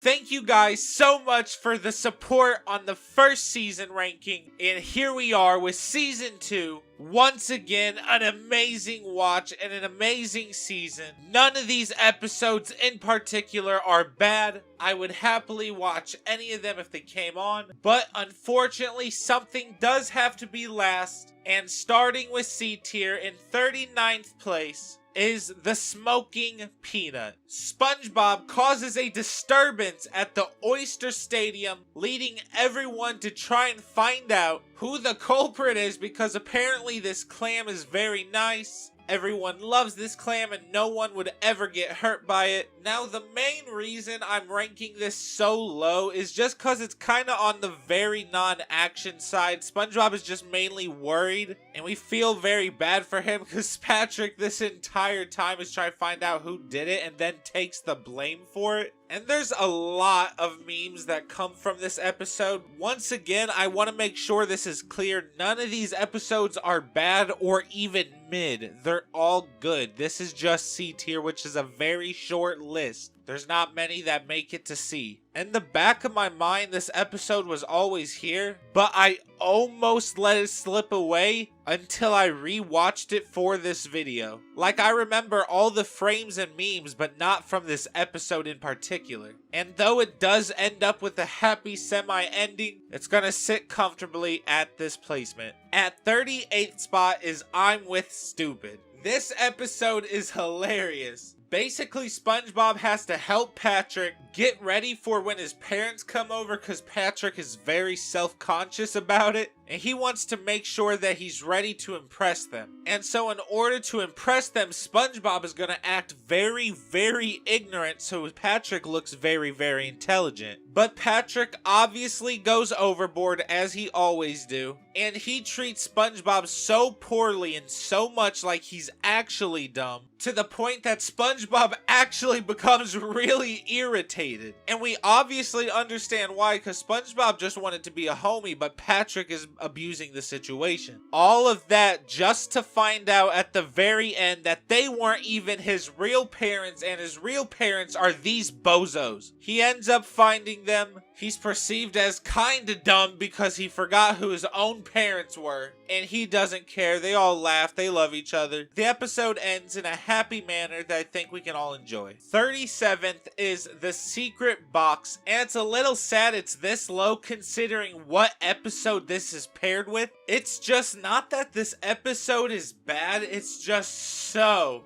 Thank you guys so much for the support on the first season ranking, and here we are with season 2. Once again, an amazing watch and an amazing season. None of these episodes in particular are bad. I would happily watch any of them if they came on, but unfortunately something does have to be last, and starting with C tier in 39th place is the smoking peanut. SpongeBob causes a disturbance at the Oyster Stadium, leading everyone to try and find out who the culprit is, because apparently this clam is very nice. Everyone loves this clam and no one would ever get hurt by it. Now, the main reason I'm ranking this so low is just because it's kind of on the very non-action side. SpongeBob is just mainly worried, and we feel very bad for him because Patrick this entire time is trying to find out who did it and then takes the blame for it. And there's a lot of memes that come from this episode. Once again, I want to make sure this is clear. None of these episodes are bad or even mid. They're all good. This is just C tier, which is a very short list. There's not many that make it to C. In the back of my mind, this episode was always here, but I almost let it slip away until I rewatched it for this video. Like, I remember all the frames and memes, but not from this episode in particular. And though it does end up with a happy semi-ending, it's gonna sit comfortably at this placement. At 38th spot is I'm with Stupid. This episode is hilarious. Basically, SpongeBob has to help Patrick get ready for when his parents come over because Patrick is very self-conscious about it, and he wants to make sure that he's ready to impress them. And so in order to impress them, SpongeBob is going to act very, very ignorant so Patrick looks very, very intelligent. But Patrick obviously goes overboard, as he always do, and he treats SpongeBob so poorly and so much like he's actually dumb, to the point that SpongeBob actually becomes really irritated. And we obviously understand why, because SpongeBob just wanted to be a homie, but Patrick is abusing the situation. All of that just to find out at the very end that they weren't even his real parents, and his real parents are these bozos. He ends up finding them. He's perceived as kinda dumb because he forgot who his own parents were, and he doesn't care. They all laugh, they love each other. The episode ends in a happy manner that I think we can all enjoy. 37th is The Secret Box, and it's a little sad it's this low considering what episode this is paired with. It's just not that this episode is bad, it's just so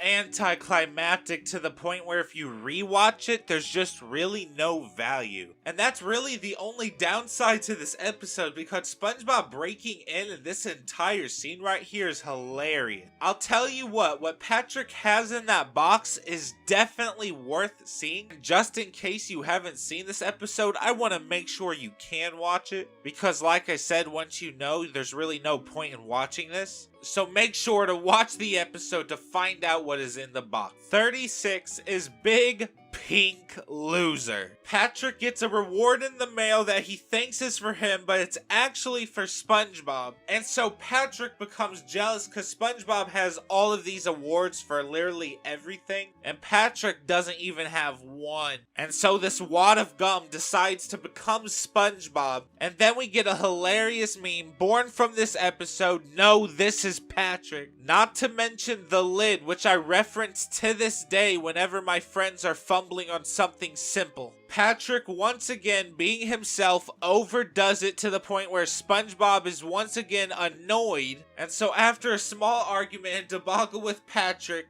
anticlimactic to the point where if you rewatch it, there's just really no value. And that's really the only downside to this episode, because SpongeBob breaking in this entire scene right here is hilarious. I'll tell you what Patrick has in that box is definitely worth seeing. Just in case you haven't seen this episode, I want to make sure you can watch it, because like I said, once you know, there's really no point in watching this. So make sure to watch the episode to find out what is in the box. 36 is Big Pink Loser. Patrick gets a reward in the mail that he thinks is for him, but it's actually for SpongeBob. And so Patrick becomes jealous because SpongeBob has all of these awards for literally everything, and Patrick doesn't even have one. And so this wad of gum decides to become SpongeBob, and then we get a hilarious meme born from this episode. No, this is Patrick. Not to mention the lid, which I reference to this day whenever my friends are fumbling on something simple. Patrick, once again being himself, overdoes it to the point where SpongeBob is once again annoyed, and so after a small argument and debacle with Patrick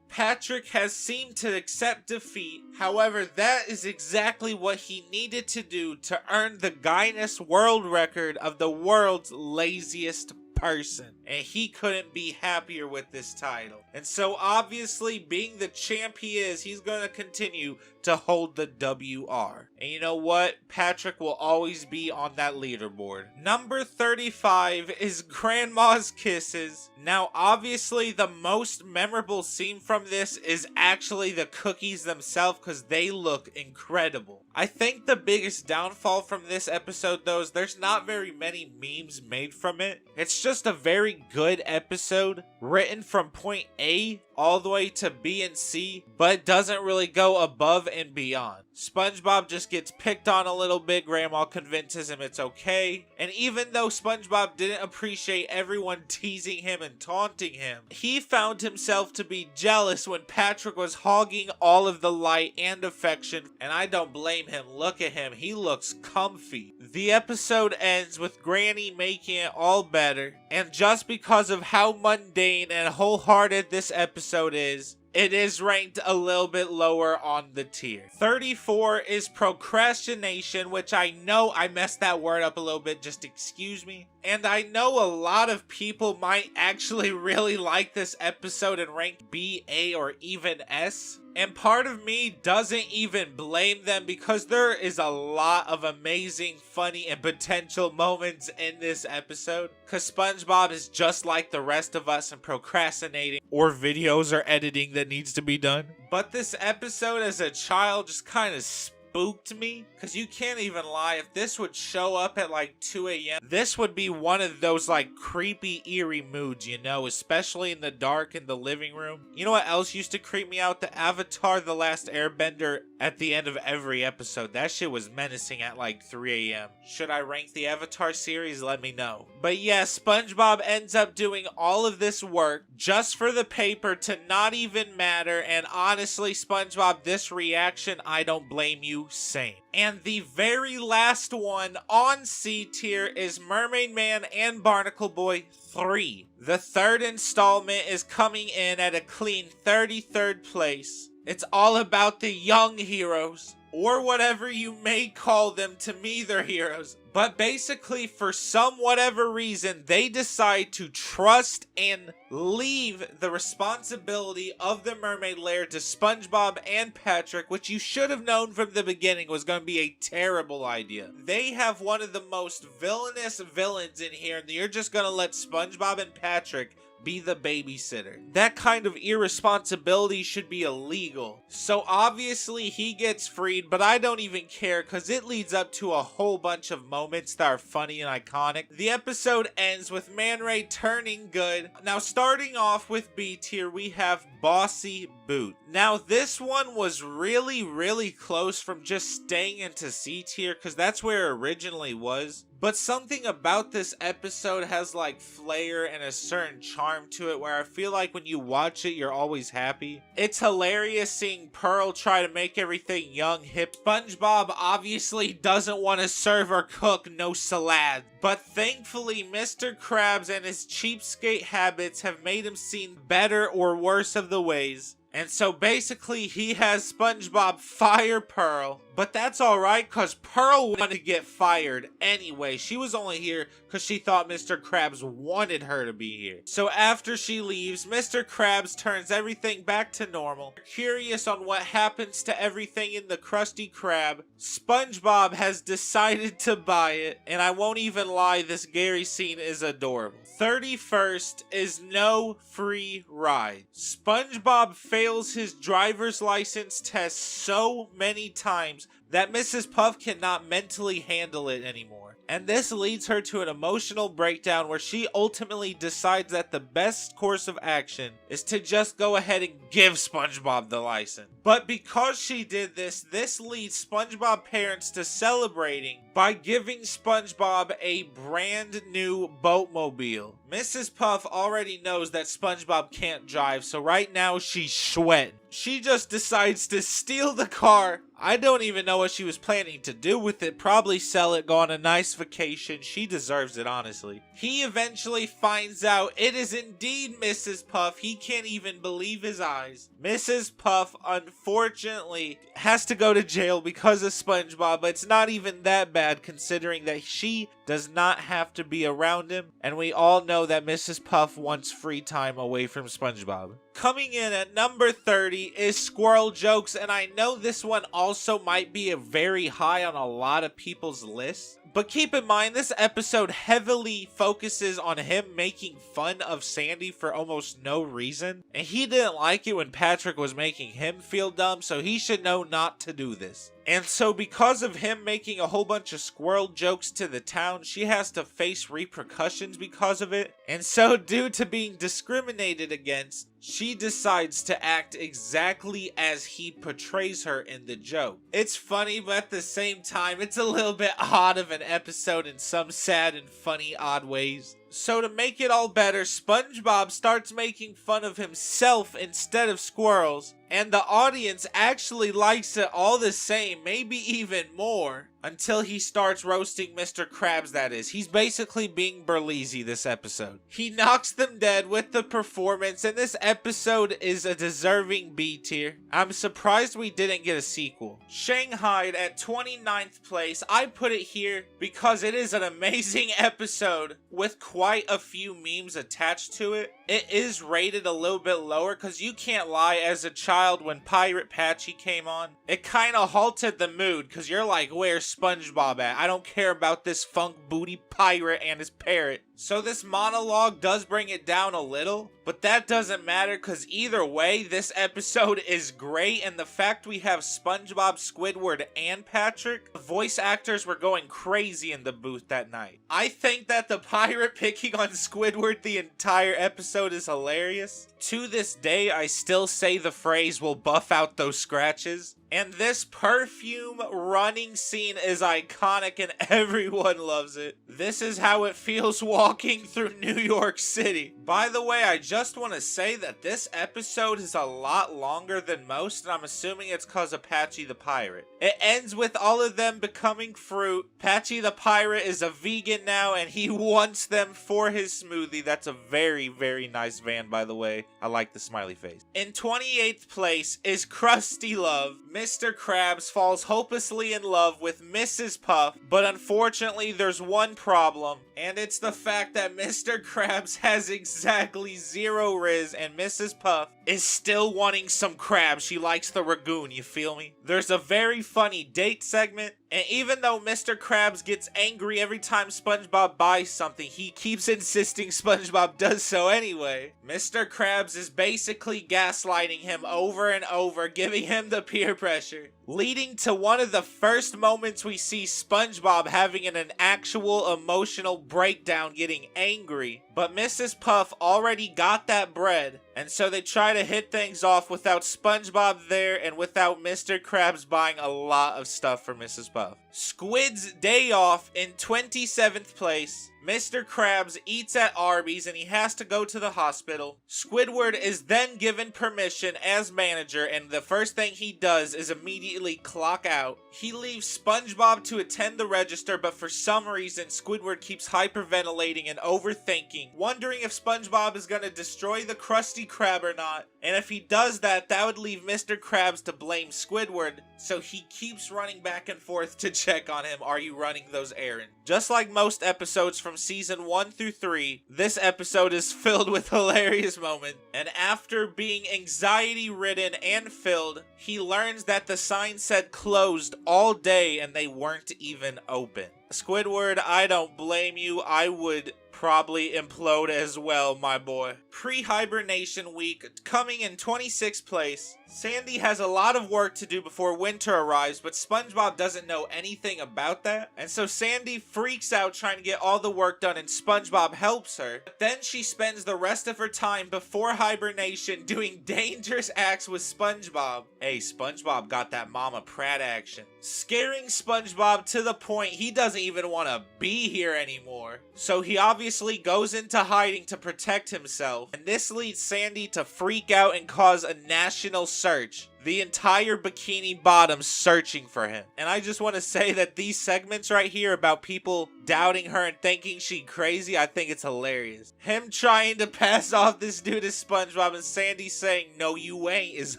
has seemed to accept defeat. However, that is exactly what he needed to do to earn the Guinness World Record of the world's laziest person, and he couldn't be happier with this title. And so obviously, being the champ he is, he's going to continue to hold the WR. And you know what? Patrick will always be on that leaderboard. Number 35 is Grandma's Kisses. Now, obviously, the most memorable scene from this is actually the cookies themselves, because they look incredible. I think the biggest downfall from this episode, though, is there's not very many memes made from it. It's just a very good episode, written from point A all the way to B and C, but it doesn't really go above and beyond. SpongeBob just gets picked on a little bit. Grandma convinces him it's okay. And even though SpongeBob didn't appreciate everyone teasing him and taunting him, he found himself to be jealous when Patrick was hogging all of the light and affection. And I don't blame him. Look at him. He looks comfy. The episode ends with Granny making it all better. And just because of how mundane and wholehearted this episode is, it is ranked a little bit lower on the tier. 34 is Procrastination, which I know I messed that word up a little bit, just excuse me. And I know a lot of people might actually really like this episode and rank B, A, or even S. And part of me doesn't even blame them because there is a lot of amazing, funny, and potential moments in this episode. Because SpongeBob is just like the rest of us and procrastinating or videos or editing that needs to be done. But this episode as a child just kind of spooked me, because you can't even lie, if this would show up at like 2 a.m. this would be one of those like creepy eerie moods, you know, especially in the dark in the living room. You know what else used to creep me out? The Avatar The Last Airbender at the end of every episode. That shit was menacing at like 3 a.m. Should I rank the Avatar series? Let me know. But yeah, SpongeBob ends up doing all of this work just for the paper to not even matter, and honestly, SpongeBob, this reaction, I don't blame you, same. And the very last one on C tier is Mermaid Man and Barnacle Boy 3. The third installment is coming in at a clean 33rd place. It's all about the young heroes, or whatever you may call them. To me, they're heroes. But basically, for some whatever reason, they decide to trust and leave the responsibility of the mermaid lair to SpongeBob and Patrick, which you should have known from the beginning was going to be a terrible idea. They have one of the most villainous villains in here, and you're just going to let SpongeBob and Patrick be the babysitter. That kind of irresponsibility should be illegal. So obviously he gets freed, but I don't even care because it leads up to a whole bunch of moments that are funny and iconic. The episode ends with Man Ray turning good. Now starting off with B tier, we have Bossy Boot. Now this one was really close from just staying into C tier because that's where it originally was. But something about this episode has like flair and a certain charm to it where I feel like when you watch it, you're always happy. It's hilarious seeing Pearl try to make everything young, hip. SpongeBob obviously doesn't want to serve or cook no salad. But thankfully, Mr. Krabs and his cheapskate habits have made him seen better or worse of the ways. And so basically he has SpongeBob fire Pearl, but that's alright because Pearl wanted to get fired anyway. She was only here because she thought Mr. Krabs wanted her to be here. So after she leaves, Mr. Krabs turns everything back to normal. Curious on what happens to everything in the Krusty Krab, SpongeBob has decided to buy it, and I won't even lie, this Gary scene is adorable. 31st is no free ride. SpongeBob fails his driver's license test so many times that Mrs. Puff cannot mentally handle it anymore. And this leads her to an emotional breakdown where she ultimately decides that the best course of action is to just go ahead and give SpongeBob the license. But because she did this, this leads SpongeBob parents to celebrating by giving SpongeBob a brand new boatmobile. Mrs. Puff already knows that SpongeBob can't drive, so right now she's sweating. She just decides to steal the car. I don't even know what she was planning to do with it. Probably sell it, go on a nice vacation. She deserves it, honestly. He eventually finds out it is indeed Mrs. Puff. He can't even believe his eyes. Mrs. Puff, unfortunately, has to go to jail because of SpongeBob, but it's not even that bad considering that she does not have to be around him, and we all know that Mrs. Puff wants free time away from SpongeBob. Coming in at number 30 is Squirrel Jokes, and I know this one also might be a very high on a lot of people's lists. But keep in mind, this episode heavily focuses on him making fun of Sandy for almost no reason. And he didn't like it when Patrick was making him feel dumb, so he should know not to do this. And so because of him making a whole bunch of squirrel jokes to the town, she has to face repercussions because of it. And so, due to being discriminated against, she decides to act exactly as he portrays her in the joke. It's funny, but at the same time, it's a little bit odd of an episode in some sad and funny odd ways. So to make it all better, SpongeBob starts making fun of himself instead of squirrels, and the audience actually likes it all the same, maybe even more, until he starts roasting Mr. Krabs, that is. He's basically being Berleezy this episode. He knocks them dead with the performance, and this episode is a deserving B tier. I'm surprised we didn't get a sequel. Shanghai at 29th place. I put it here because it is an amazing episode with quite a few memes attached to it. It is rated a little bit lower because you can't lie, as a child when Pirate Patchy came on, it kind of halted the mood because you're like, where's SpongeBob at? I don't care about this funk booty pirate and his parrot. So this monologue does bring it down a little, but that doesn't matter because either way, this episode is great, and the fact we have SpongeBob, Squidward, and Patrick, the voice actors were going crazy in the booth that night. I think that the pirate picking on Squidward the entire episode is hilarious. To this day, I still say the phrase, "we'll buff out those scratches." And this perfume running scene is iconic and everyone loves it. This is how it feels walking through New York City. By the way, I just want to say that this episode is a lot longer than most, and I'm assuming it's because of Patchy the Pirate. It ends with all of them becoming fruit. Patchy the Pirate is a vegan now, and he wants them for his smoothie. That's a very, very nice van, by the way. I like the smiley face. In 28th place is Crusty Love. Mr. Krabs falls hopelessly in love with Mrs. Puff, but unfortunately there's one problem, and it's the fact that Mr. Krabs has exactly 0 riz, and Mrs. Puff is still wanting some crab. She likes the ragoon, you feel me? There's a very funny date segment, and even though Mr. Krabs gets angry every time SpongeBob buys something, he keeps insisting SpongeBob does so anyway. Mr. Krabs is basically gaslighting him over and over, giving him the peer pressure, leading to one of the first moments we see SpongeBob having an actual emotional breakdown, getting angry. But Mrs. Puff already got that bread, and so they try to hit things off without SpongeBob there and without Mr. Krabs buying a lot of stuff for Mrs. Puff. Squid's Day Off in 27th place. Mr. Krabs eats at Arby's and he has to go to the hospital. Squidward is then given permission as manager, and the first thing he does is immediately clock out. He leaves SpongeBob to attend the register, but for some reason Squidward keeps hyperventilating and overthinking, wondering if SpongeBob is going to destroy the Krusty Krab or not. And if he does that, that would leave Mr. Krabs to blame Squidward, so he keeps running back and forth to check on him. Are you running those errands? Just like most episodes from season 1 through 3, this episode is filled with hilarious moments. And after being anxiety-ridden and filled, he learns that the sign said closed all day and they weren't even open. Squidward, I don't blame you. I would probably implode as well, my boy. Prehibernation week, coming in 26th place. Sandy has a lot of work to do before winter arrives, but SpongeBob doesn't know anything about that. And so Sandy freaks out trying to get all the work done, and SpongeBob helps her. But then she spends the rest of her time before hibernation doing dangerous acts with SpongeBob. Hey, SpongeBob got that Mama Pratt action, scaring SpongeBob to the point he doesn't even want to be here anymore. So he obviously goes into hiding to protect himself, and this leads Sandy to freak out and cause a national search. The entire Bikini Bottom searching for him. And I just want to say that these segments right here about people doubting her and thinking she crazy, I think it's hilarious. Him trying to pass off this dude as SpongeBob and Sandy saying, "No, you ain't," is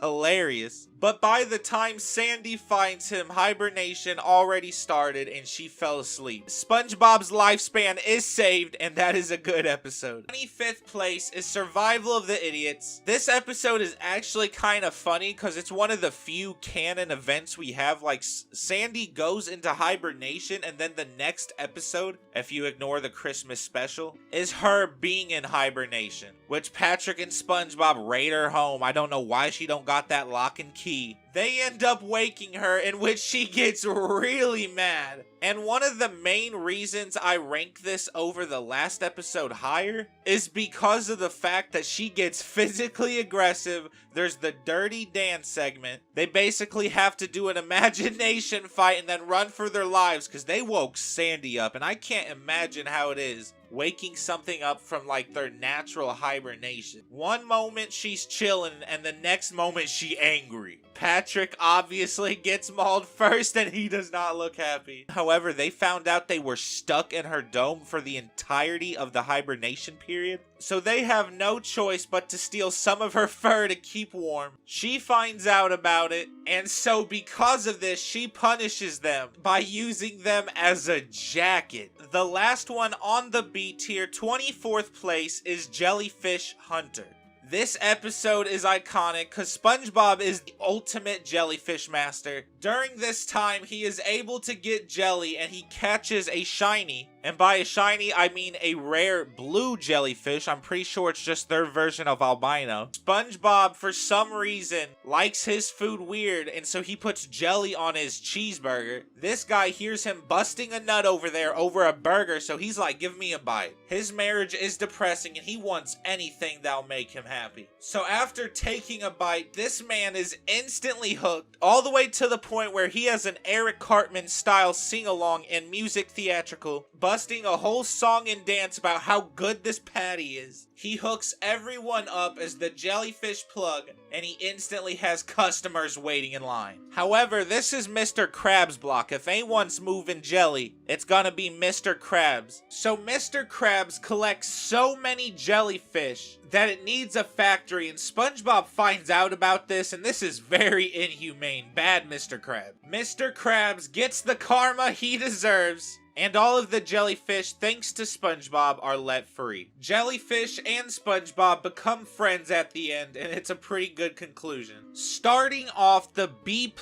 hilarious. But by the time Sandy finds him, hibernation already started and she fell asleep. SpongeBob's lifespan is saved, and that is a good episode. 25th place is Survival of the Idiots. This episode is actually kind of funny because it's one of the few canon events we have. Like, Sandy goes into hibernation, and then the next episode, if you ignore the Christmas special, is her being in hibernation, which Patrick and SpongeBob raid her home. I don't know why she don't got that lock and key key. They end up waking her, in which she gets really mad. And one of the main reasons I rank this over the last episode higher is because of the fact that she gets physically aggressive. There's the dirty dance segment. They basically have to do an imagination fight and then run for their lives because they woke Sandy up, and I can't imagine how it is waking something up from like their natural hibernation. One moment she's chilling and the next moment she angry. Patrick obviously gets mauled first and he does not look happy. However, they found out they were stuck in her dome for the entirety of the hibernation period, so they have no choice but to steal some of her fur to keep warm. She finds out about it, and so because of this, she punishes them by using them as a jacket. The last one on the B tier, 24th place, is Jellyfish Hunter. This episode is iconic because SpongeBob is the ultimate jellyfish master. During this time, he is able to get jelly and he catches a shiny. And by a shiny, I mean a rare blue jellyfish. I'm pretty sure it's just their version of albino. SpongeBob, for some reason, likes his food weird, and so he puts jelly on his cheeseburger. This guy hears him busting a nut over there over a burger, so he's like, give me a bite. His marriage is depressing, and he wants anything that'll make him happy. So after taking a bite, this man is instantly hooked, all the way to the point where he has an Eric Cartman style sing-along and music theatrical, busting a whole song and dance about how good this patty is. He hooks everyone up as the jellyfish plug, and he instantly has customers waiting in line. However, this is Mr. Krabs' block. If anyone's moving jelly, it's gonna be Mr. Krabs. So Mr. Krabs collects so many jellyfish that it needs a factory, and SpongeBob finds out about this, and this is very inhumane. Bad Mr. Krabs. Mr. Krabs gets the karma he deserves, and all of the jellyfish, thanks to SpongeBob, are let free. Jellyfish and SpongeBob become friends at the end, and it's a pretty good conclusion. Starting off, the B+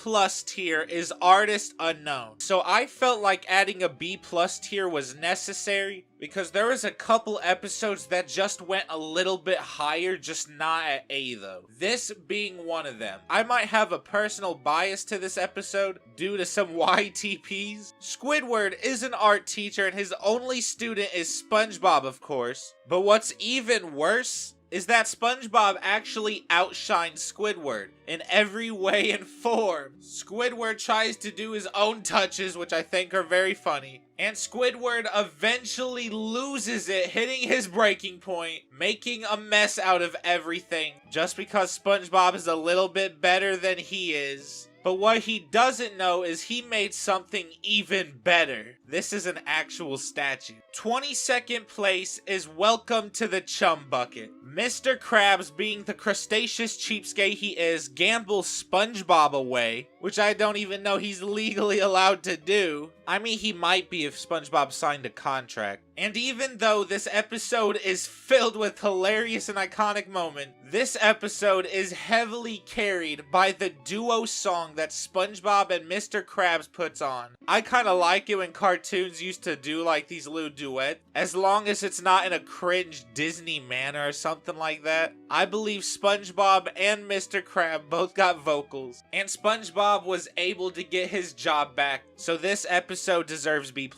tier is Artist Unknown. So I felt like adding a B+ tier was necessary, because there was a couple episodes that just went a little bit higher, just not at A though. This being one of them. I might have a personal bias to this episode due to some YTPs. Squidward is an art teacher and his only student is SpongeBob, of course. But what's even worse is that SpongeBob actually outshines Squidward in every way and form. Squidward tries to do his own touches, which I think are very funny, and Squidward eventually loses it, hitting his breaking point, making a mess out of everything, just because SpongeBob is a little bit better than he is. But what he doesn't know is he made something even better. This is an actual statue. 22nd place is Welcome to the Chum Bucket. Mr. Krabs, being the crustaceous cheapskate he is, gambles SpongeBob away, which I don't even know he's legally allowed to do. I mean, he might be if SpongeBob signed a contract. And even though this episode is filled with hilarious and iconic moments, this episode is heavily carried by the duo song that SpongeBob and Mr. Krabs puts on. I kind of like it when cartoons used to do like these little duets, as long as it's not in a cringe Disney manner or something like that. I believe SpongeBob and Mr. Krab both got vocals, and SpongeBob was able to get his job back, so this episode deserves B+.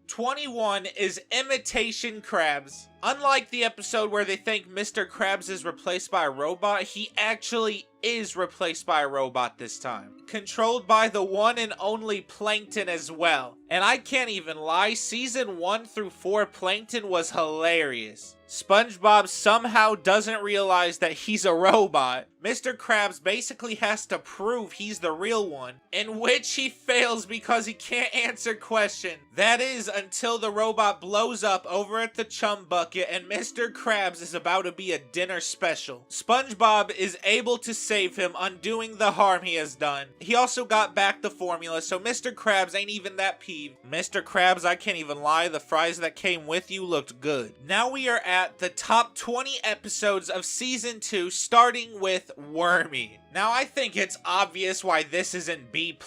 21 is Imitation Krabs. Unlike the episode where they think Mr. Krabs is replaced by a robot, he actually is replaced by a robot this time. Controlled by the one and only Plankton as well. And I can't even lie, season 1 through 4 Plankton was hilarious. SpongeBob somehow doesn't realize that he's a robot. Mr. Krabs basically has to prove he's the real one, in which he fails because he can't answer questions. That is until the robot blows up over at the Chum Bucket and Mr. Krabs is about to be a dinner special. SpongeBob is able to save him, undoing the harm he has done. He also got back the formula, so Mr. Krabs ain't even that peeved. Mr. Krabs, I can't even lie, the fries that came with you looked good. Now we are at the top 20 episodes of season 2, starting with Wormy. Now I think it's obvious why this isn't B+,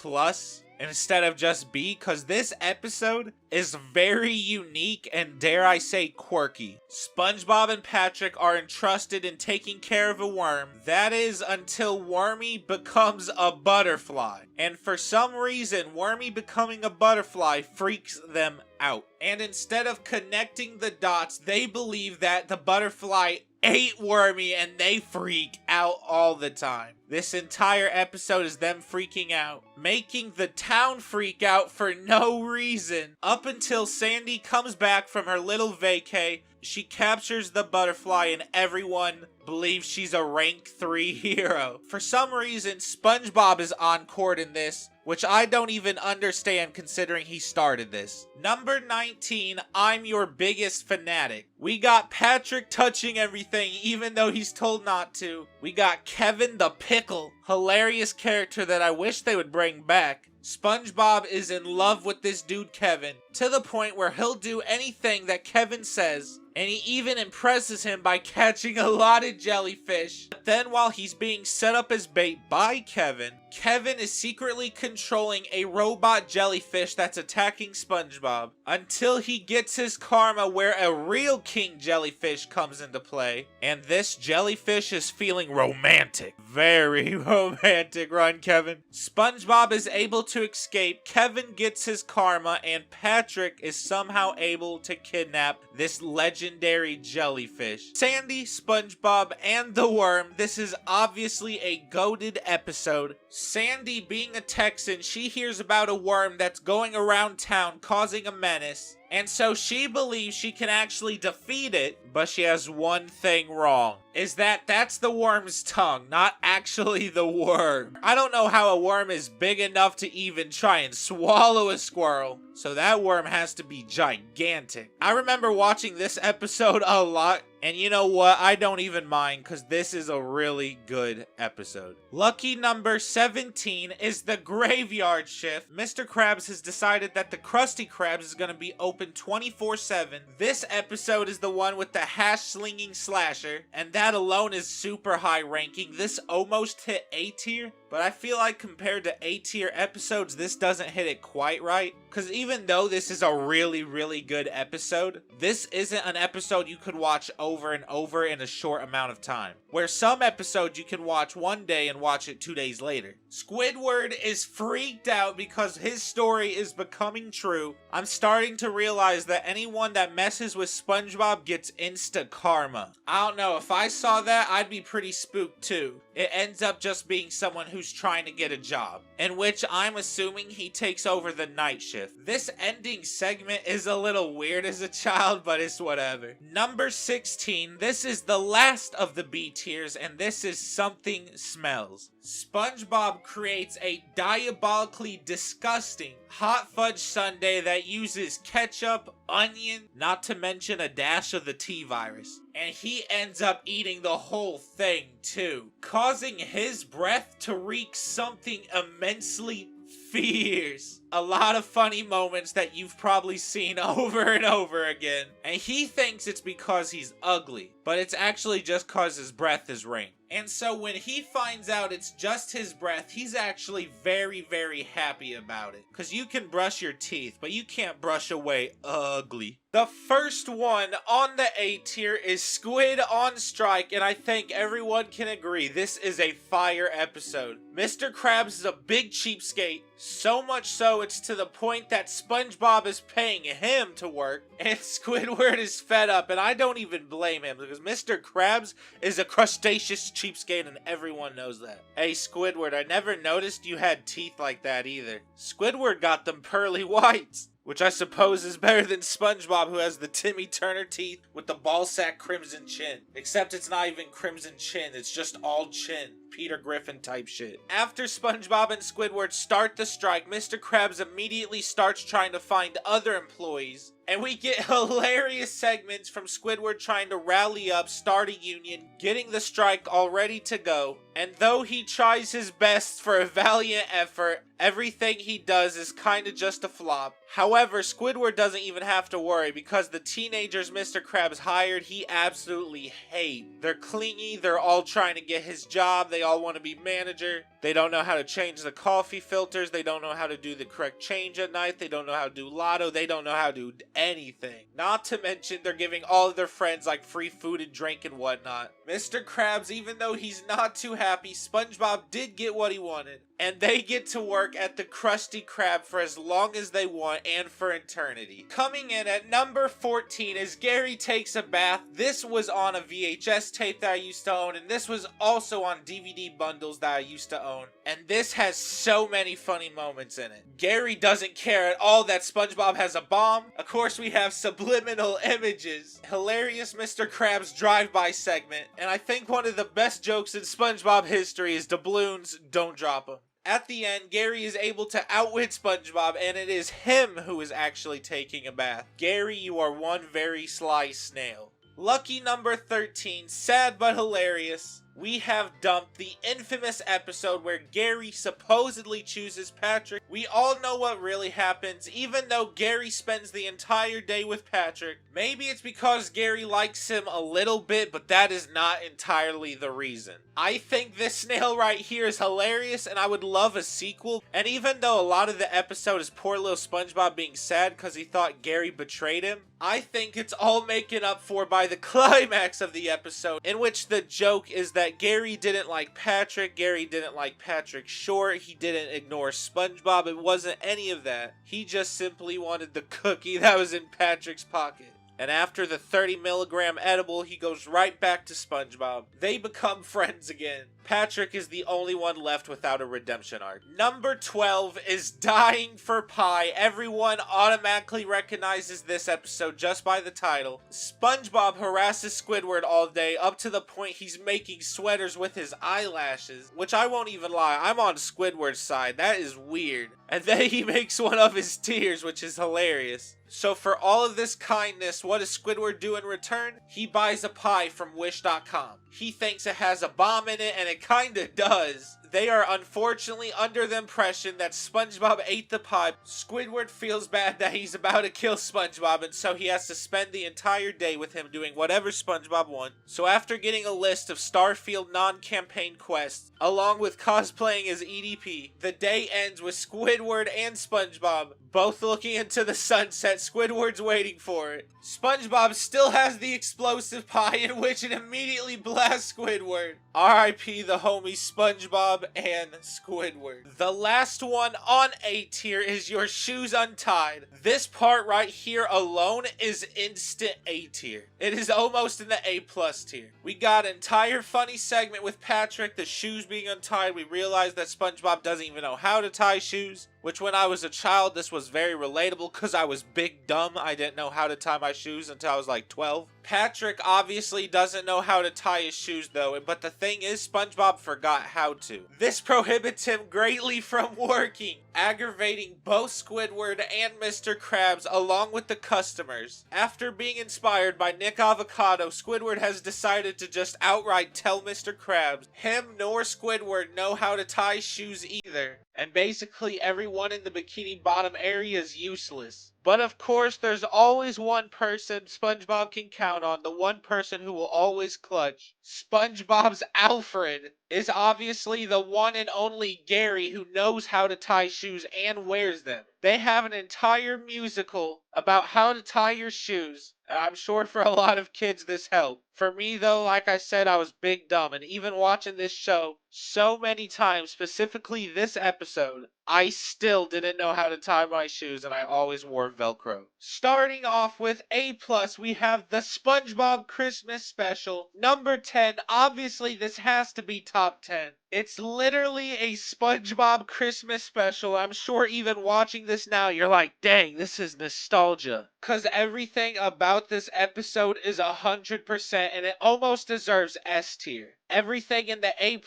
instead of just B, because this episode is very unique and, dare I say, quirky. SpongeBob and Patrick are entrusted in taking care of a worm. That is until Wormy becomes a butterfly. And for some reason, Wormy becoming a butterfly freaks them out. And instead of connecting the dots, they believe that the butterfly ate Wormy and they freak out all the time. This entire episode is them freaking out, making the town freak out for no reason. Up until Sandy comes back from her little vacay, she captures the butterfly and everyone believes she's a rank 3 hero. For some reason, SpongeBob is on court in this, which I don't even understand considering he started this. Number 19, I'm your biggest fanatic. We got Patrick touching everything even though he's told not to. We got Kevin the Pickle, hilarious character that I wish they would bring back. SpongeBob is in love with this dude Kevin, to the point where he'll do anything that Kevin says, and he even impresses him by catching a lot of jellyfish. But then while he's being set up as bait by Kevin, Kevin is secretly controlling a robot jellyfish that's attacking SpongeBob, until he gets his karma where a real king jellyfish comes into play, and this jellyfish is feeling romantic. Very romantic, run Kevin. SpongeBob is able to escape, Kevin gets his karma, and Patrick is somehow able to kidnap this legendary jellyfish. Sandy, SpongeBob, and the worm, this is obviously a goated episode. Sandy, being a Texan, she hears about a worm that's going around town causing a menace, and so she believes she can actually defeat it, but she has one thing wrong. Is that's the worm's tongue, not actually the worm. I don't know how a worm is big enough to even try and swallow a squirrel, so that worm has to be gigantic. I remember watching this episode a lot, and you know what? I don't even mind, because this is a really good episode. Lucky number 17 is the graveyard shift. Mr. Krabs has decided that the Krusty Krabs is going to be open 24/7. This episode is the one with the hash-slinging slasher, and that alone is super high ranking. This almost hit A tier, but I feel like compared to A tier episodes, this doesn't hit it quite right. Because even though this is a really, really good episode, this isn't an episode you could watch over and over in a short amount of time. Where some episodes you can watch one day and watch it 2 days later. Squidward is freaked out because his story is becoming true. I'm starting to realize that anyone that messes with SpongeBob gets insta karma. I don't know, if I saw that, I'd be pretty spooked too. It ends up just being someone who's trying to get a job, in which I'm assuming he takes over the night shift. This ending segment is a little weird as a child, but it's whatever. Number 16, this is the last of the B tiers, and this is Something Smells. SpongeBob creates a diabolically disgusting hot fudge sundae that uses ketchup, onion, not to mention a dash of the T-virus. And he ends up eating the whole thing too, causing his breath to reek something immensely fierce. A lot of funny moments that you've probably seen over and over again. And he thinks it's because he's ugly, but it's actually just cause his breath is rank. And so when he finds out it's just his breath, he's actually very, very happy about it. Because you can brush your teeth, but you can't brush away ugly. The first one on the A tier is Squid On Strike, and I think everyone can agree this is a fire episode. Mr. Krabs is a big cheapskate, so much so it's to the point that SpongeBob is paying him to work, and Squidward is fed up, and I don't even blame him, because Mr. Krabs is a crustaceous cheapskate, and everyone knows that. Hey Squidward, I never noticed you had teeth like that either. Squidward got them pearly whites, which I suppose is better than SpongeBob, who has the Timmy Turner teeth with the ballsack crimson chin. Except it's not even crimson chin, it's just all chin. Peter Griffin type shit. After SpongeBob and Squidward start the strike, Mr. Krabs immediately starts trying to find other employees. And we get hilarious segments from Squidward trying to rally up, start a union, getting the strike all ready to go. And though he tries his best for a valiant effort, everything he does is kinda just a flop. However, Squidward doesn't even have to worry because the teenagers Mr. Krabs hired, he absolutely hates. They're clingy, they're all trying to get his job, they all want to be manager. They don't know how to change the coffee filters. They don't know how to do the correct change at night. They don't know how to do lotto. They don't know how to do anything. Not to mention they're giving all of their friends like free food and drink and whatnot. Mr. Krabs, even though he's not too happy, SpongeBob did get what he wanted. And they get to work at the Krusty Krab for as long as they want and for eternity. Coming in at number 14 is Gary Takes a Bath. This was on a VHS tape that I used to own, and this was also on DVD bundles that I used to own. And this has so many funny moments in it. Gary doesn't care at all that SpongeBob has a bomb. Of course, we have subliminal images. Hilarious Mr. Krabs drive-by segment. And I think one of the best jokes in SpongeBob history is doubloons, don't drop them. At the end, Gary is able to outwit SpongeBob, and it is him who is actually taking a bath. Gary, you are one very sly snail. Lucky number 13, sad but hilarious. We have dumped the infamous episode where Gary supposedly chooses Patrick. We all know what really happens, even though Gary spends the entire day with Patrick. Maybe it's because Gary likes him a little bit, but that is not entirely the reason. I think this snail right here is hilarious, and I would love a sequel. And even though a lot of the episode is poor little SpongeBob being sad because he thought Gary betrayed him, I think it's all making up for by the climax of the episode, in which the joke is that Gary didn't like Patrick, Gary didn't like Patrick short, he didn't ignore SpongeBob, it wasn't any of that. He just simply wanted the cookie that was in Patrick's pocket. And after the 30 milligram edible, he goes right back to SpongeBob. They become friends again. Patrick is the only one left without a redemption arc. Number 12 is Dying for Pie. Everyone automatically recognizes this episode just by the title. SpongeBob harasses Squidward all day up to the point he's making sweaters with his eyelashes, which I won't even lie, I'm on Squidward's side. That is weird. And then he makes one of his tears, which is hilarious. So for all of this kindness, what does Squidward do in return? He buys a pie from Wish.com. He thinks it has a bomb in it, and it kinda does. They are unfortunately under the impression that SpongeBob ate the pie. Squidward feels bad that he's about to kill SpongeBob, and so he has to spend the entire day with him doing whatever SpongeBob wants. So after getting a list of Starfield non-campaign quests, along with cosplaying as EDP, the day ends with Squidward and SpongeBob both looking into the sunset. Squidward's waiting for it. SpongeBob still has the explosive pie, in which it immediately blasts Squidward. R.I.P. the homies SpongeBob and Squidward. The last one on A tier is Your Shoes Untied. This part right here alone is instant A tier. It is almost in the A+ tier. We got an entire funny segment with Patrick, the shoes being untied. We realized that SpongeBob doesn't even know how to tie shoes, which when I was a child, this was very relatable because I was big dumb. I didn't know how to tie my shoes until I was like 12. Patrick obviously doesn't know how to tie his shoes though, but the thing is, SpongeBob forgot how to. This prohibits him greatly from working, aggravating both Squidward and Mr. Krabs along with the customers. After being inspired by Nick Avocado, Squidward has decided to just outright tell Mr. Krabs him nor Squidward know how to tie shoes either. And basically everyone in the Bikini Bottom area is useless. But of course, there's always one person SpongeBob can count on, the one person who will always clutch. SpongeBob's Alfred is obviously the one and only Gary who knows how to tie shoes and wears them. They have an entire musical about how to tie your shoes. I'm sure for a lot of kids this helped. For me though, like I said, I was big dumb, and even watching this show so many times, specifically this episode, I still didn't know how to tie my shoes, and I always wore Velcro. Starting off with A+, we have the SpongeBob Christmas Special. Number 10, obviously this has to be top 10. It's literally a SpongeBob Christmas Special. I'm sure even watching this now, you're like, dang, this is nostalgia. Cause everything about this episode is 100%, and it almost deserves S tier. Everything in the A+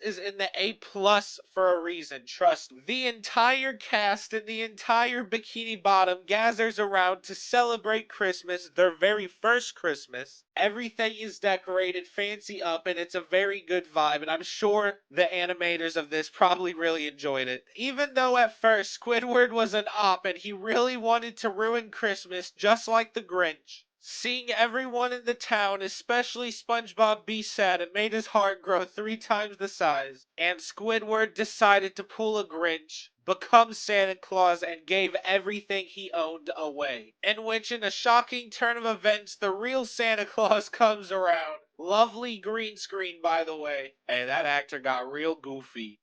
is in the A+ for a reason, trust me. The entire cast and the entire Bikini Bottom gathers around to celebrate Christmas, their very first Christmas. Everything is decorated fancy up, and it's a very good vibe, and I'm sure the animators of this probably really enjoyed it. Even though at first Squidward was an op and he really wanted to ruin Christmas just like the Grinch, Seeing everyone in the town, especially SpongeBob, be sad, it made his heart grow 3 times the size, and Squidward decided to pull a Grinch, become Santa Claus, and gave everything he owned away. In which, in a shocking turn of events, the real Santa Claus comes around. Lovely green screen, by the way. Hey, that actor got real goofy.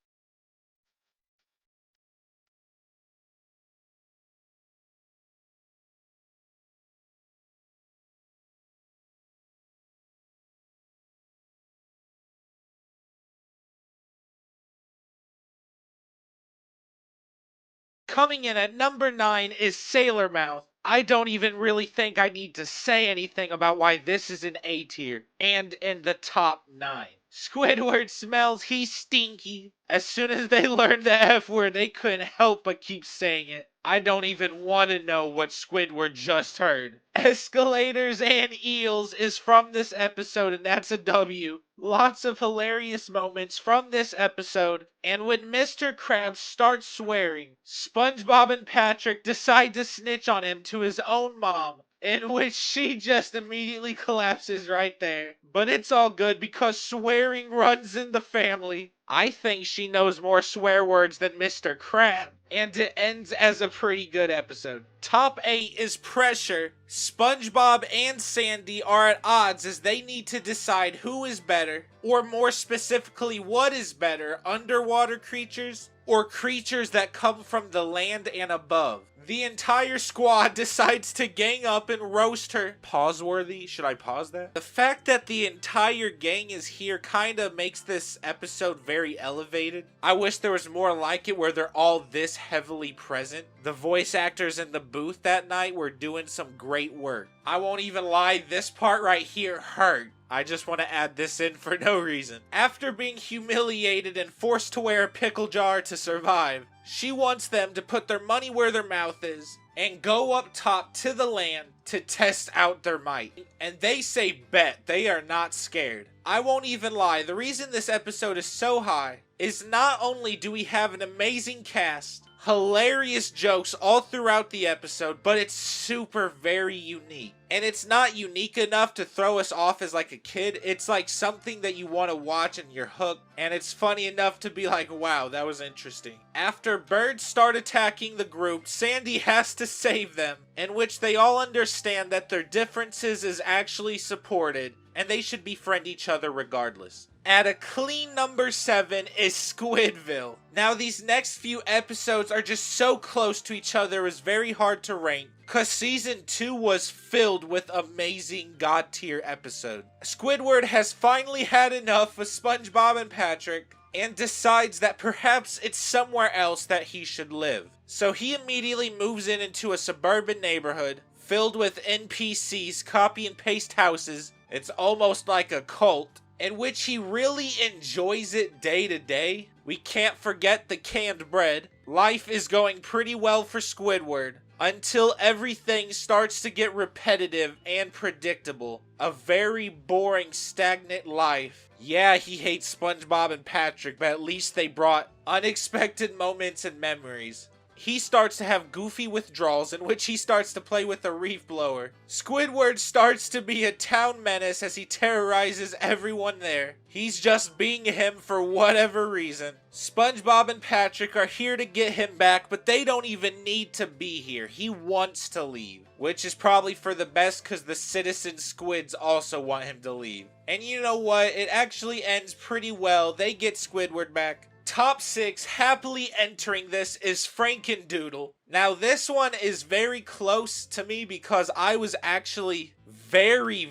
Coming in at number 9 is Sailor Mouth. I don't even really think I need to say anything about why this is an A tier and in the top 9. Squidward smells, he's stinky. As soon as they learned the F word, they couldn't help but keep saying it. I don't even want to know what Squidward just heard. Escalators and Eels is from this episode, and that's a W. Lots of hilarious moments from this episode, and when Mr. Krabs starts swearing, SpongeBob and Patrick decide to snitch on him to his own mom, in which she just immediately collapses right there. But it's all good because swearing runs in the family. I think she knows more swear words than Mr. Krab. And it ends as a pretty good episode. Top 8 is Pressure. SpongeBob and Sandy are at odds as they need to decide who is better, or more specifically, what is better, underwater creatures or creatures that come from the land and above. The entire squad decides to gang up and roast her. Pause-worthy? Should I pause that? The fact that the entire gang is here kinda makes this episode very elevated. I wish there was more like it where they're all this heavily present. The voice actors in the booth that night were doing some great work. I won't even lie, this part right here hurt. I just want to add this in for no reason. After being humiliated and forced to wear a pickle jar to survive, she wants them to put their money where their mouth is and go up top to the land to test out their might. And they say bet, they are not scared. I won't even lie, the reason this episode is so high is not only do we have an amazing cast, hilarious jokes all throughout the episode, but it's super very unique. And it's not unique enough to throw us off as like a kid. It's like something that you want to watch and you're hooked. And it's funny enough to be like, wow, that was interesting. After birds start attacking the group, Sandy has to save them, in which they all understand that their differences is actually supported and they should befriend each other regardless. At a clean number 7 is Squidville. Now these next few episodes are just so close to each other, it's very hard to rank, cause season 2 was filled with amazing god tier episodes. Squidward has finally had enough of SpongeBob and Patrick and decides that perhaps it's somewhere else that he should live. So he immediately moves into a suburban neighborhood filled with NPCs, copy and paste houses. It's almost like a cult, in which he really enjoys it day to day. We can't forget the canned bread. Life is going pretty well for Squidward until everything starts to get repetitive and predictable. A very boring, stagnant life. Yeah, he hates SpongeBob and Patrick, but at least they brought unexpected moments and memories. He starts to have goofy withdrawals in which he starts to play with a reef blower. Squidward starts to be a town menace as he terrorizes everyone there. He's just being him for whatever reason. SpongeBob and Patrick are here to get him back, but they don't even need to be here. He wants to leave, which is probably for the best because the citizen squids also want him to leave. And you know what? It actually ends pretty well. They get Squidward back. Top 6, happily entering this, is Frankendoodle. Now this one is very close to me because I was actually very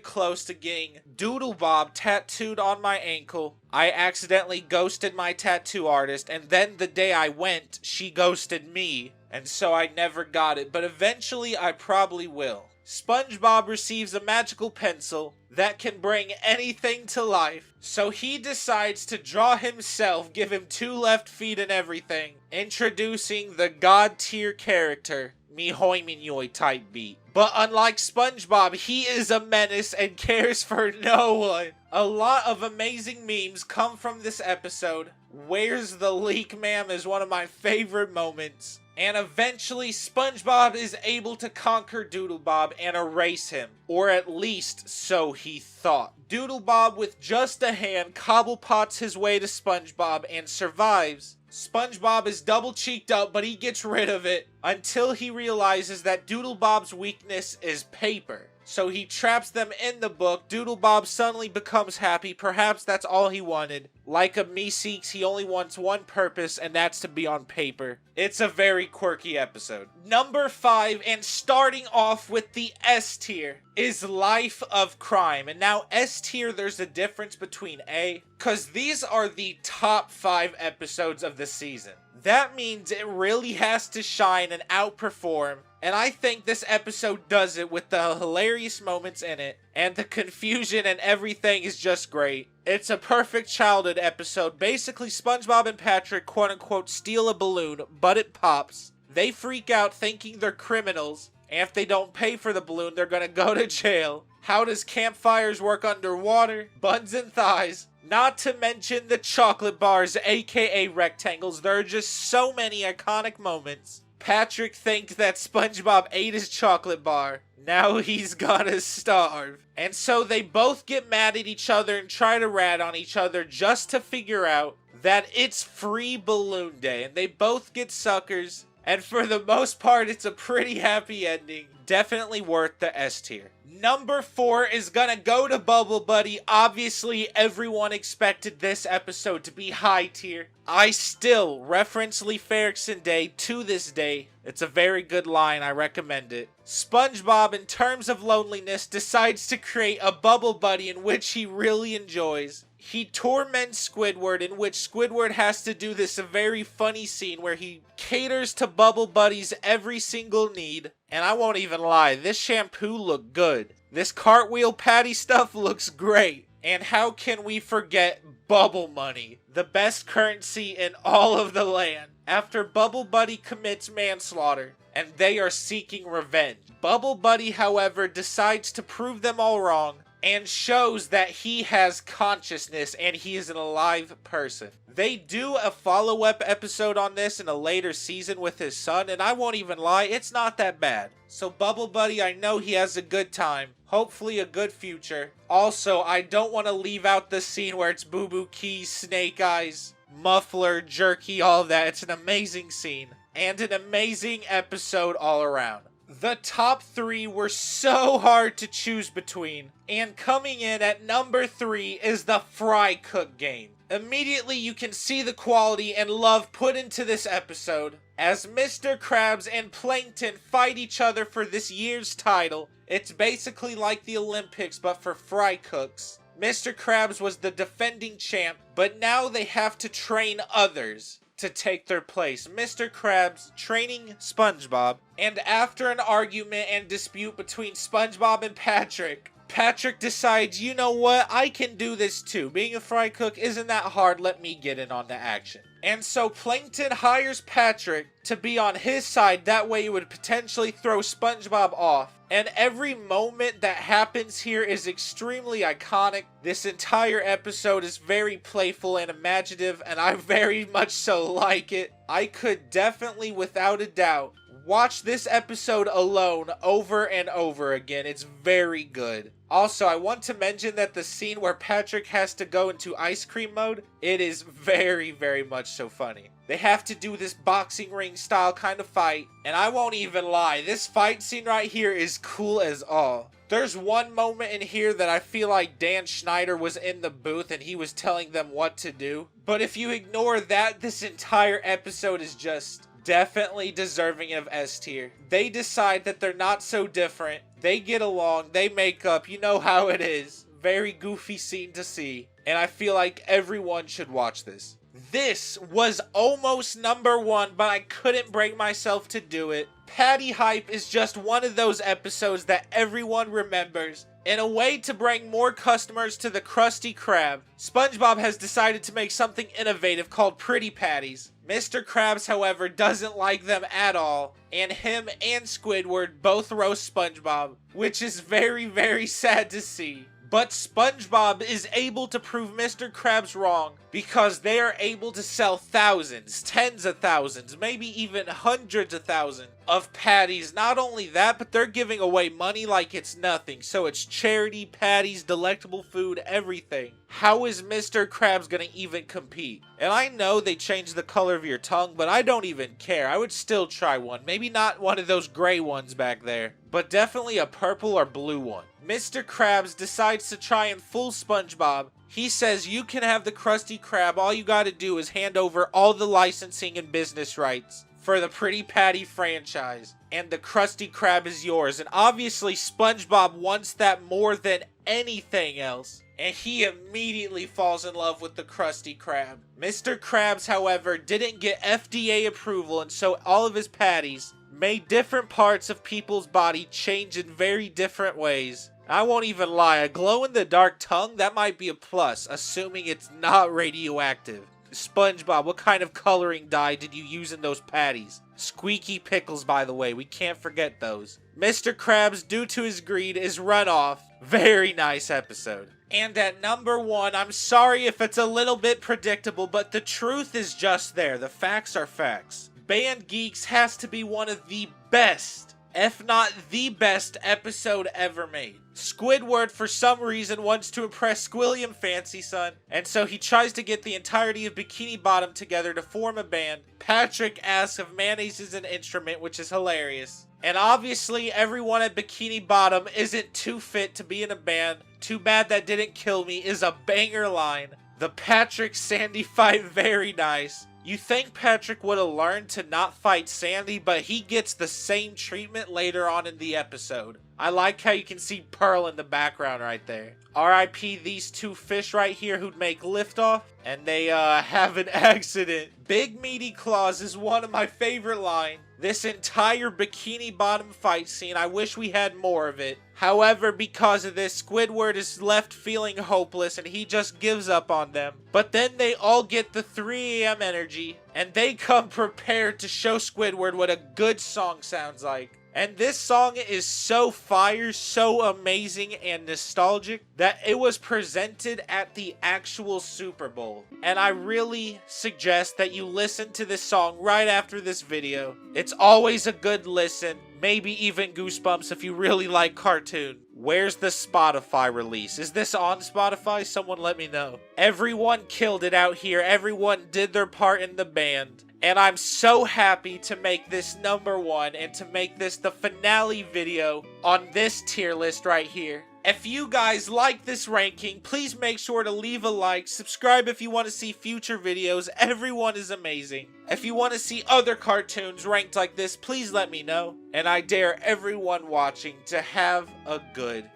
close to getting Doodle Bob tattooed on my ankle. I accidentally ghosted my tattoo artist, and then the day I went, she ghosted me, and so I never got it, but eventually I probably will. SpongeBob receives a magical pencil that can bring anything to life, so he decides to draw himself, give him 2 left feet and everything, introducing the god tier character, Mihoy Minyoy type beat. But unlike SpongeBob, he is a menace and cares for no one. A lot of amazing memes come from this episode. Where's the leak, ma'am is one of my favorite moments. And eventually, SpongeBob is able to conquer Doodlebob and erase him. Or at least, so he thought. Doodlebob, with just a hand, cobblepots his way to SpongeBob and survives. SpongeBob is double cheeked up, but he gets rid of it until he realizes that Doodlebob's weakness is paper. So he traps them in the book. Doodlebob suddenly becomes happy. Perhaps that's all he wanted. Like a Meeseeks, he only wants one purpose, and that's to be on paper. It's a very quirky episode. Number 5, and starting off with the S tier, is Life of Crime. And now S tier, there's a difference between A, because these are the top 5 episodes of the season. That means it really has to shine and outperform. And I think this episode does it with the hilarious moments in it. And the confusion and everything is just great. It's a perfect childhood episode. Basically, SpongeBob and Patrick, quote unquote, steal a balloon, but it pops. They freak out thinking they're criminals. And if they don't pay for the balloon, they're gonna go to jail. How does campfires work underwater? Buns and thighs. Not to mention the chocolate bars, aka rectangles. There are just so many iconic moments. Patrick thinks that SpongeBob ate his chocolate bar. Now he's gonna starve. And so they both get mad at each other and try to rat on each other just to figure out that it's free balloon day. And they both get suckers. And for the most part, it's a pretty happy ending. Definitely worth the S tier. Number 4 is gonna go to Bubble Buddy. Obviously, everyone expected this episode to be high tier. I still reference Leif Erikson Day to this day. It's a very good line, I recommend it. SpongeBob, in terms of loneliness, decides to create a Bubble Buddy in which he really enjoys. He torments Squidward, in which Squidward has to do this very funny scene where he caters to Bubble Buddy's every single need. And I won't even lie, this shampoo looked good. This cartwheel patty stuff looks great. And how can we forget Bubble Money, the best currency in all of the land? After Bubble Buddy commits manslaughter, and they are seeking revenge. Bubble Buddy, however, decides to prove them all wrong, and shows that he has consciousness and he is an alive person. They do a follow-up episode on this in a later season with his son, and I won't even lie, it's not that bad. So Bubble Buddy, I know he has a good time. Hopefully a good future. Also, I don't want to leave out the scene where it's Boo Boo Keys, Snake Eyes, Muffler, Jerky, all of that. It's an amazing scene. And an amazing episode all around. The top 3 were so hard to choose between, and coming in at number 3 is the Fry Cook game. Immediately you can see the quality and love put into this episode. As Mr. Krabs and Plankton fight each other for this year's title, it's basically like the Olympics but for fry cooks. Mr. Krabs was the defending champ, but now they have to train others to take their place. Mr. Krabs training SpongeBob, and after an argument and dispute between SpongeBob and Patrick, Patrick decides, you know what, I can do this too. Being a fry cook isn't that hard, let me get in on the action. And so Plankton hires Patrick to be on his side, that way it would potentially throw SpongeBob off. And every moment that happens here is extremely iconic. This entire episode is very playful and imaginative, and I very much so like it. I could definitely, without a doubt, watch this episode alone over and over again. It's very good. Also, I want to mention that the scene where Patrick has to go into ice cream mode, it is very, very much so funny. They have to do this boxing ring style kind of fight, and I won't even lie, this fight scene right here is cool as all. There's one moment in here that I feel like Dan Schneider was in the booth and he was telling them what to do. But if you ignore that, this entire episode is just definitely deserving of S tier. They decide that they're not so different. They get along, they make up, you know how it is. Very goofy scene to see. And I feel like everyone should watch this. This was almost number 1, but I couldn't bring myself to do it. Patty Hype is just one of those episodes that everyone remembers. In a way to bring more customers to the Krusty Krab, SpongeBob has decided to make something innovative called Pretty Patties. Mr. Krabs, however, doesn't like them at all, and him and Squidward both roast SpongeBob, which is very, very sad to see. But SpongeBob is able to prove Mr. Krabs wrong because they are able to sell thousands, tens of thousands, maybe even hundreds of thousands of patties. Not only that, but they're giving away money like it's nothing. So it's charity, patties, delectable food, everything. How is Mr. Krabs gonna even compete? And I know they changed the color of your tongue, but I don't even care. I would still try one. Maybe not one of those gray ones back there, but definitely a purple or blue one. Mr. Krabs decides to try and fool SpongeBob. He says you can have the Krusty Krab, all you gotta do is hand over all the licensing and business rights for the Pretty Patty franchise, and the Krusty Krab is yours. And obviously SpongeBob wants that more than anything else, and he immediately falls in love with the Krusty Krab. Mr. Krabs, however, didn't get FDA approval, and so all of his patties made different parts of people's body change in very different ways. I won't even lie, a glow-in-the-dark tongue, that might be a plus, assuming it's not radioactive. SpongeBob, what kind of coloring dye did you use in those patties? Squeaky pickles, by the way, we can't forget those. Mr. Krabs, due to his greed, is run off. Very nice episode. And at number 1, I'm sorry if it's a little bit predictable, but the truth is just there. The facts are facts. Band Geeks has to be one of the best, if not the best, episode ever made. Squidward, for some reason, wants to impress Squilliam Fancy Son, and so he tries to get the entirety of Bikini Bottom together to form a band. Patrick asks if mayonnaise is an instrument, which is hilarious. And obviously, everyone at Bikini Bottom isn't too fit to be in a band. Too bad that didn't kill me is a banger line. The Patrick Sandy fight, very nice. You think Patrick would have learned to not fight Sandy, but he gets the same treatment later on in the episode. I like how you can see Pearl in the background right there. R.I.P. these two fish right here who'd make liftoff, and they have an accident. Big Meaty Claws is one of my favorite lines. This entire Bikini Bottom fight scene, I wish we had more of it. However, because of this, Squidward is left feeling hopeless and he just gives up on them. But then they all get the 3 AM energy, and they come prepared to show Squidward what a good song sounds like. And this song is so fire, so amazing and nostalgic that it was presented at the actual Super Bowl. And I really suggest that you listen to this song right after this video. It's always a good listen, maybe even goosebumps if you really like cartoon. Where's the Spotify release? Is this on Spotify? Someone let me know. Everyone killed it out here. Everyone did their part in the band. And I'm so happy to make this number 1 and to make this the finale video on this tier list right here. If you guys like this ranking, please make sure to leave a like, subscribe if you want to see future videos. Everyone is amazing. If you want to see other cartoons ranked like this, please let me know. And I dare everyone watching to have a good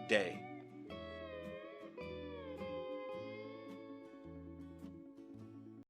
day.